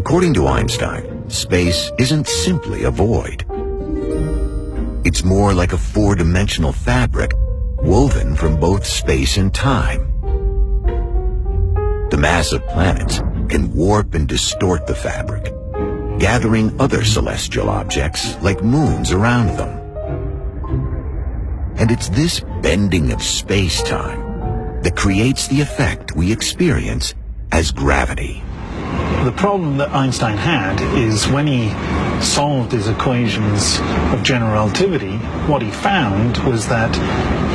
According to Einstein, space isn't simply a void. It's more like a four-dimensional fabric woven from both space and time. The mass of planets can warp and distort the fabric, gathering other celestial objects like moons around them. And it's this bending of space-time that creates the effect we experience as gravity. The problem that Einstein had is when he solved his equations of general relativity, what he found was that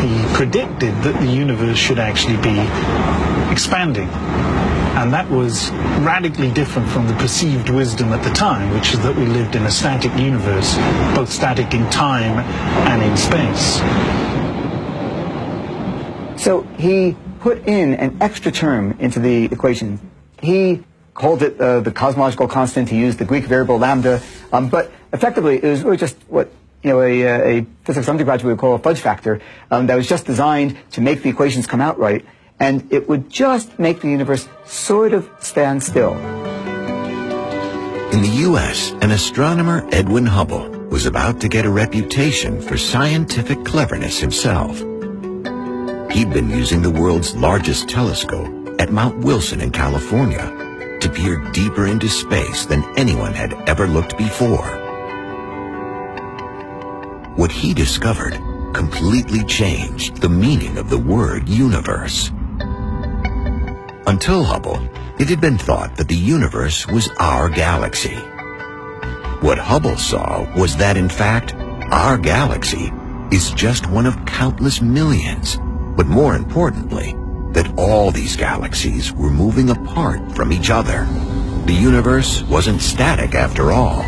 he predicted that the universe should actually be expanding. And that was radically different from the perceived wisdom at the time, which is that we lived in a static universe, both static in time and in space. So he put in an extra term into the equation. He called it the cosmological constant. He used the Greek variable lambda, but effectively it was really just what a physics undergraduate would call a fudge factor that was just designed to make the equations come out right, and it would just make the universe sort of stand still. In the U.S., an astronomer, Edwin Hubble, was about to get a reputation for scientific cleverness himself. He'd been using the world's largest telescope at Mount Wilson in California to peer deeper into space than anyone had ever looked before. What he discovered completely changed the meaning of the word universe. Until Hubble, it had been thought that the universe was our galaxy. What Hubble saw was that, in fact, our galaxy is just one of countless millions, but more importantly, that all these galaxies were moving apart from each other. The universe wasn't static after all.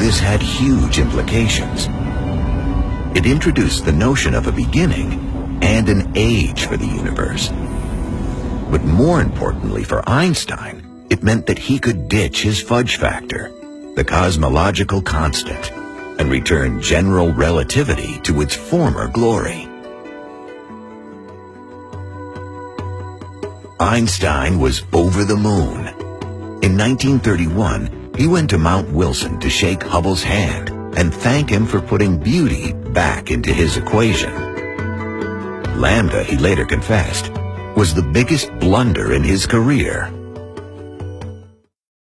This had huge implications. It introduced the notion of a beginning and an age for the universe. But more importantly for Einstein, it meant that he could ditch his fudge factor, the cosmological constant, and return general relativity to its former glory. Einstein was over the moon. In 1931, he went to Mount Wilson to shake Hubble's hand and thank him for putting beauty back into his equation. Lambda, he later confessed, was the biggest blunder in his career.